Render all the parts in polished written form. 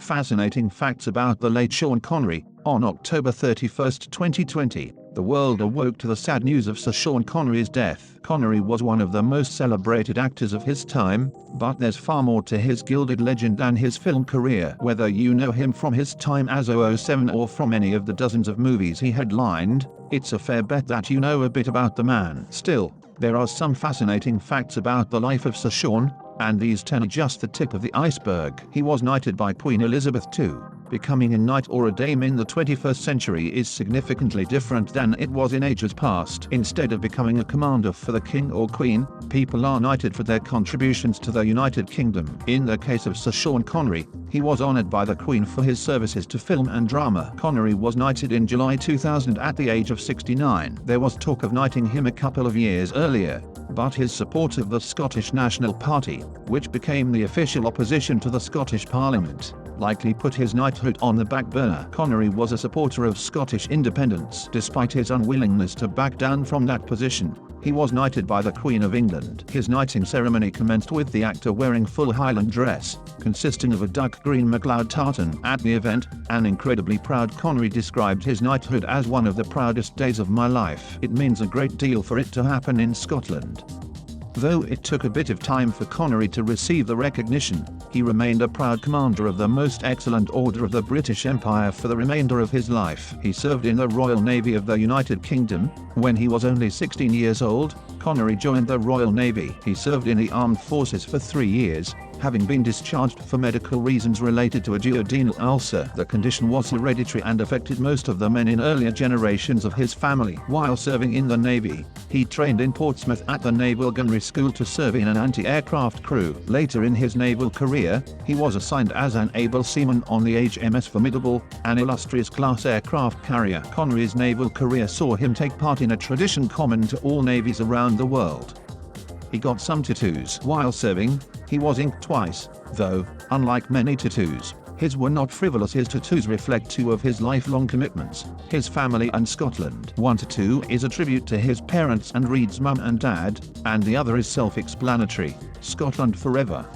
Fascinating facts about the late Sean Connery. On October 31, 2020, the world awoke to the sad news of Sir Sean Connery's death. Connery was one of the most celebrated actors of his time, but there's far more to his gilded legend than his film career. Whether you know him from his time as 007 or from any of the dozens of movies he headlined, it's a fair bet that you know a bit about the man. Still, there are some fascinating facts about the life of Sir Sean, and these 10 are just the tip of the iceberg. He was knighted by Queen Elizabeth II. Becoming a knight or a dame in the 21st century is significantly different than it was in ages past. Instead of becoming a commander for the king or queen, people are knighted for their contributions to the United Kingdom. In the case of Sir Sean Connery, he was honored by the Queen for his services to film and drama. Connery was knighted in July 2000 at the age of 69. There was talk of knighting him a couple of years earlier, but his support of the Scottish National Party, which became the official opposition to the Scottish Parliament, likely put his knighthood on the back burner. Connery was a supporter of Scottish independence. Despite his unwillingness to back down from that position, he was knighted by the Queen of England. His knighting ceremony commenced with the actor wearing full Highland dress, consisting of a dark green MacLeod tartan. At the event, an incredibly proud Connery described his knighthood as one of the proudest days of my life. It means a great deal for it to happen in Scotland. Though it took a bit of time for Connery to receive the recognition, he remained a proud commander of the Most Excellent Order of the British Empire for the remainder of his life. He served in the Royal Navy of the United Kingdom. When he was only 16 years old, Connery joined the Royal Navy. He served in the armed forces for 3 years, having been discharged for medical reasons related to a duodenal ulcer. The condition was hereditary and affected most of the men in earlier generations of his family. While serving in the Navy, he trained in Portsmouth at the Naval Gunnery School to serve in an anti-aircraft crew. Later in his naval career, he was assigned as an able seaman on the HMS Formidable, an illustrious class aircraft carrier. Connery's naval career saw him take part in a tradition common to all navies around the world. He got some tattoos. While serving, he was inked twice, though, unlike many tattoos, his were not frivolous. His tattoos reflect 2 of his lifelong commitments: his family and Scotland. One tattoo is a tribute to his parents and reads Mum and Dad, and the other is self-explanatory: Scotland forever.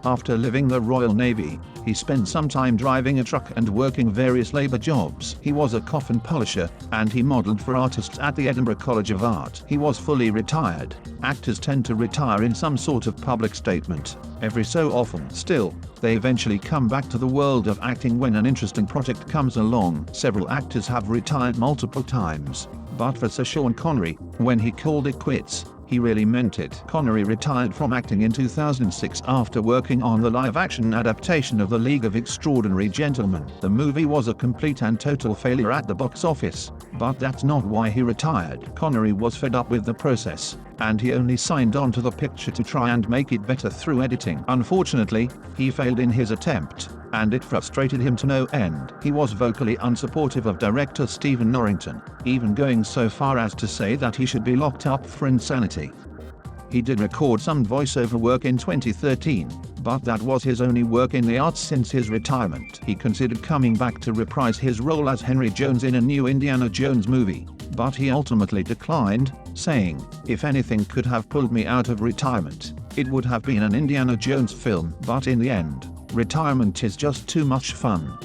After leaving the Royal Navy, he spent some time driving a truck and working various labor jobs. He was a coffin polisher, and he modeled for artists at the Edinburgh College of Art. He was fully retired. Actors tend to retire in some sort of public statement every so often. Still, they eventually come back to the world of acting when an interesting project comes along. Several actors have retired multiple times, but for Sir Sean Connery, when he called it quits, he really meant it. Connery retired from acting in 2006 after working on the live-action adaptation of The League of Extraordinary Gentlemen. The movie was a complete and total failure at the box office, but that's not why he retired. Connery was fed up with the process, and he only signed on to the picture to try and make it better through editing. Unfortunately, he failed in his attempt, and it frustrated him to no end. He was vocally unsupportive of director Stephen Norrington, even going so far as to say that he should be locked up for insanity. He did record some voiceover work in 2013, but that was his only work in the arts since his retirement. He considered coming back to reprise his role as Henry Jones in a new Indiana Jones movie, but he ultimately declined, saying, "If anything could have pulled me out of retirement, it would have been an Indiana Jones film. But in the end, retirement is just too much fun."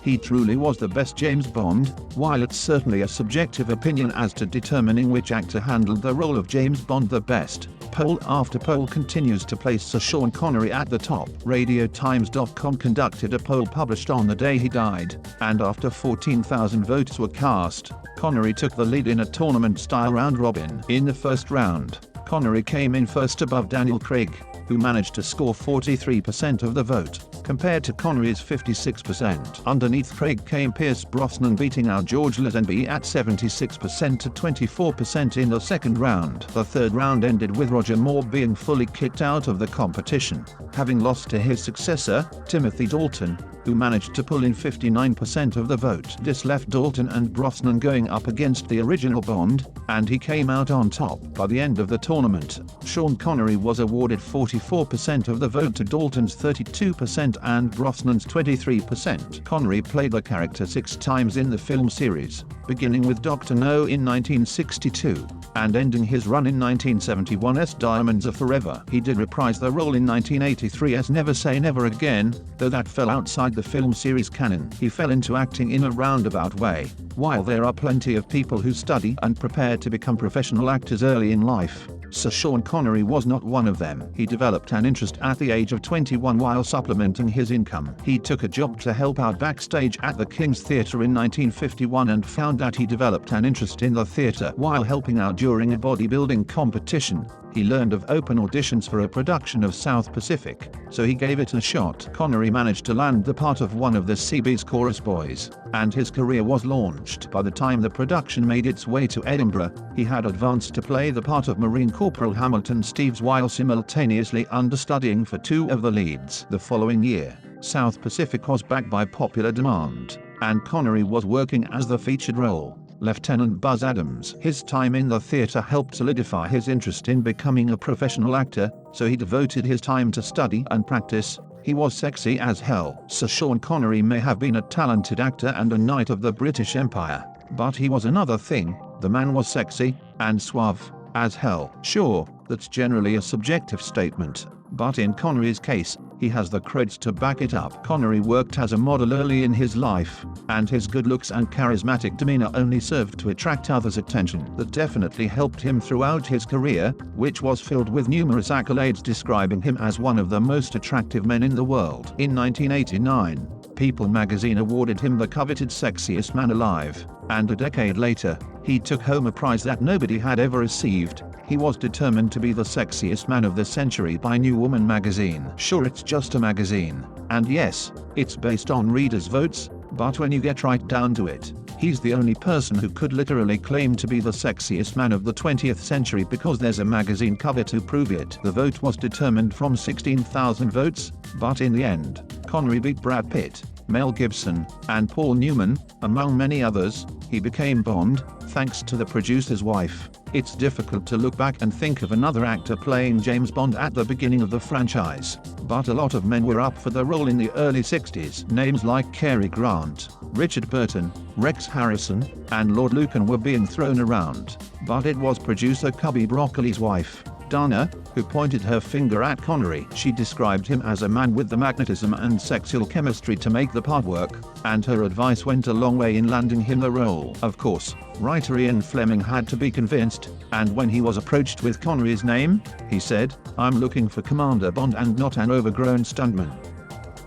He truly was the best James Bond. While it's certainly a subjective opinion as to determining which actor handled the role of James Bond the best, poll after poll continues to place Sir Sean Connery at the top. RadioTimes.com conducted a poll published on the day he died, and after 14,000 votes were cast, Connery took the lead in a tournament-style round-robin. In the first round, Connery came in first above Daniel Craig, who managed to score 43% of the vote, compared to Connery's 56%. Underneath Craig came Pierce Brosnan, beating out George Lazenby at 76% to 24% in the second round. The third round ended with Roger Moore being fully kicked out of the competition, having lost to his successor, Timothy Dalton, who managed to pull in 59% of the vote. This left Dalton and Brosnan going up against the original Bond, and he came out on top. By the end of the tournament, Sean Connery was awarded 44% of the vote to Dalton's 32% and Brosnan's 23%. Connery played the character 6 times in the film series, beginning with Dr. No in 1962, and ending his run in 1971's Diamonds Are Forever. He did reprise the role in 1983's Never Say Never Again, though that fell outside the film series canon. He fell into acting in a roundabout way. While there are plenty of people who study and prepare to become professional actors early in life, Sir Sean Connery was not one of them. He developed an interest at the age of 21 while supplementing his income. He took a job to help out backstage at the King's Theatre in 1951 and found that he developed an interest in the theatre while helping out during a bodybuilding competition. He learned of open auditions for a production of South Pacific, so he gave it a shot. Connery managed to land the part of one of the CB's chorus boys, and his career was launched. By the time the production made its way to Edinburgh, he had advanced to play the part of Marine Corporal Hamilton Steeves while simultaneously understudying for two of the leads. The following year, South Pacific was back by popular demand, and Connery was working as the featured role, Lieutenant Buzz Adams. His time in the theatre helped solidify his interest in becoming a professional actor, so he devoted his time to study and practice. He was sexy as hell. Sir Sean Connery may have been a talented actor and a knight of the British Empire, but he was another thing. The man was sexy and suave as hell. Sure, that's generally a subjective statement, but in Connery's case, he has the creds to back it up. Connery worked as a model early in his life, and his good looks and charismatic demeanor only served to attract others' attention. That definitely helped him throughout his career, which was filled with numerous accolades describing him as one of the most attractive men in the world. In 1989, People magazine awarded him the coveted Sexiest Man Alive, and a decade later, he took home a prize that nobody had ever received. He was determined to be the sexiest man of the century by New Woman magazine. Sure, it's just a magazine, and yes, it's based on readers' votes, but when you get right down to it, he's the only person who could literally claim to be the sexiest man of the 20th century because there's a magazine cover to prove it. The vote was determined from 16,000 votes, but in the end, Connery beat Brad Pitt, Mel Gibson, and Paul Newman, among many others. He became Bond, thanks to the producer's wife. It's difficult to look back and think of another actor playing James Bond at the beginning of the franchise, but a lot of men were up for the role in the early 60s. Names like Cary Grant, Richard Burton, Rex Harrison, and Lord Lucan were being thrown around, but it was producer Cubby Broccoli's wife, Dana, who pointed her finger at Connery. She described him as a man with the magnetism and sexual chemistry to make the part work, and her advice went a long way in landing him the role. Of course, writer Ian Fleming had to be convinced, and when he was approached with Connery's name, he said, "I'm looking for Commander Bond and not an overgrown stuntman."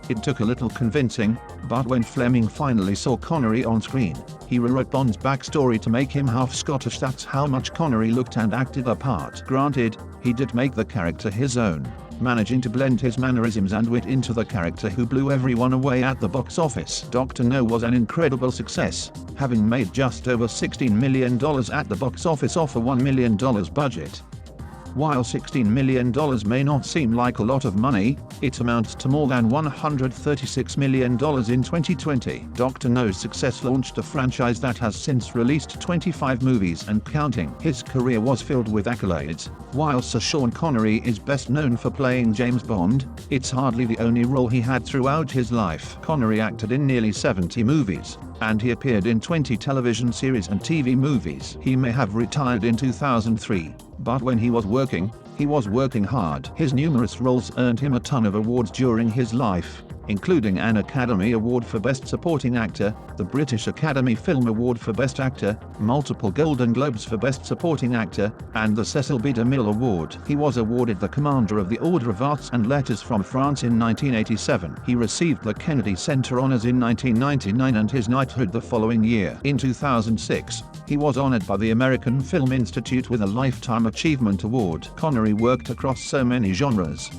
It took a little convincing, but when Fleming finally saw Connery on screen, he rewrote Bond's backstory to make him half Scottish. That's how much Connery looked and acted the part. Granted, he did make the character his own, managing to blend his mannerisms and wit into the character who blew everyone away at the box office. Dr. No was an incredible success, having made just over $16 million at the box office off a $1 million budget. While $16 million may not seem like a lot of money, it amounts to more than $136 million in 2020. Dr. No's success launched a franchise that has since released 25 movies and counting. His career was filled with accolades. While Sir Sean Connery is best known for playing James Bond, it's hardly the only role he had throughout his life. Connery acted in nearly 70 movies, and he appeared in 20 television series and TV movies. He may have retired in 2003, but when he was working hard. His numerous roles earned him a ton of awards during his life, including an Academy Award for Best Supporting Actor, the British Academy Film Award for Best Actor, multiple Golden Globes for Best Supporting Actor, and the Cecil B. DeMille Award. He was awarded the Commander of the Order of Arts and Letters from France in 1987. He received the Kennedy Center Honors in 1999 and his knighthood the following year. In 2006, he was honored by the American Film Institute with a Lifetime Achievement Award. Connery worked across so many genres.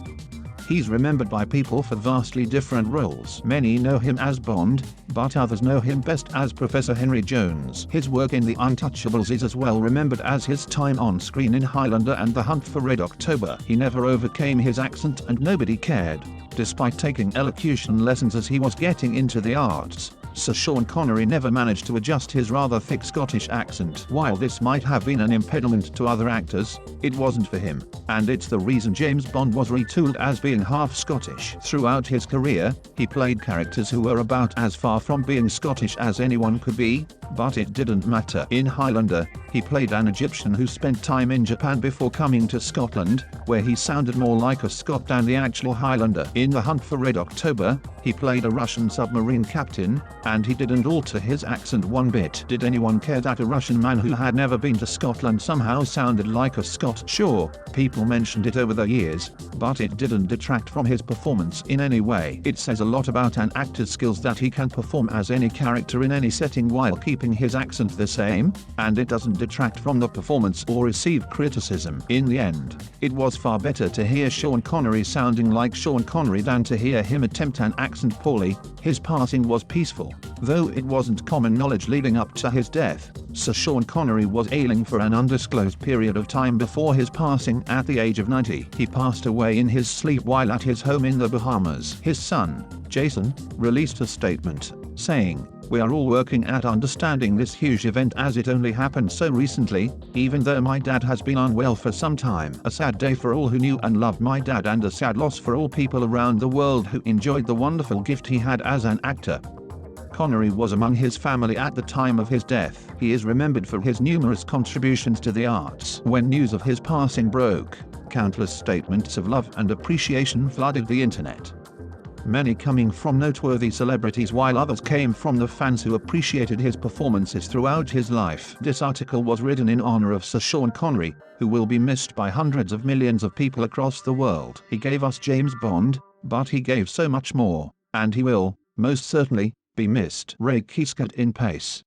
He's remembered by people for vastly different roles. Many know him as Bond, but others know him best as Professor Henry Jones. His work in The Untouchables is as well remembered as his time on screen in Highlander and The Hunt for Red October. He never overcame his accent and nobody cared, despite taking elocution lessons as he was getting into the arts. Sir Sean Connery never managed to adjust his rather thick Scottish accent. While this might have been an impediment to other actors, it wasn't for him. and it's the reason James Bond was retooled as being half Scottish. Throughout his career, he played characters who were about as far from being Scottish as anyone could be, but it didn't matter. In Highlander, he played an Egyptian who spent time in Japan before coming to Scotland, where he sounded more like a Scot than the actual Highlander. In The Hunt for Red October, he played a Russian submarine captain, and he didn't alter his accent one bit. Did anyone care that a Russian man who had never been to Scotland somehow sounded like a Scot? Sure, people mentioned it over the years, but it didn't detract from his performance in any way. It says a lot about an actor's skills that he can perform as any character in any setting while keeping his accent the same, and it doesn't detract from the performance or receive criticism. In the end, it was far better to hear Sean Connery sounding like Sean Connery than to hear him attempt an accent poorly. His passing was peaceful, though it wasn't common knowledge leading up to his death. Sir Sean Connery was ailing for an undisclosed period of time before his passing at the age of 90. He passed away in his sleep while at his home in the Bahamas. His son, Jason, released a statement, saying, "We are all working at understanding this huge event as it only happened so recently, even though my dad has been unwell for some time. A sad day for all who knew and loved my dad, and a sad loss for all people around the world who enjoyed the wonderful gift he had as an actor." Connery was among his family at the time of his death. He is remembered for his numerous contributions to the arts. When news of his passing broke, countless statements of love and appreciation flooded the internet. Many coming from noteworthy celebrities, while others came from the fans who appreciated his performances throughout his life. This article was written in honor of Sir Sean Connery, who will be missed by hundreds of millions of people across the world. He gave us James Bond, but he gave so much more, and he will, most certainly, be missed. Ray Kieskat in pace.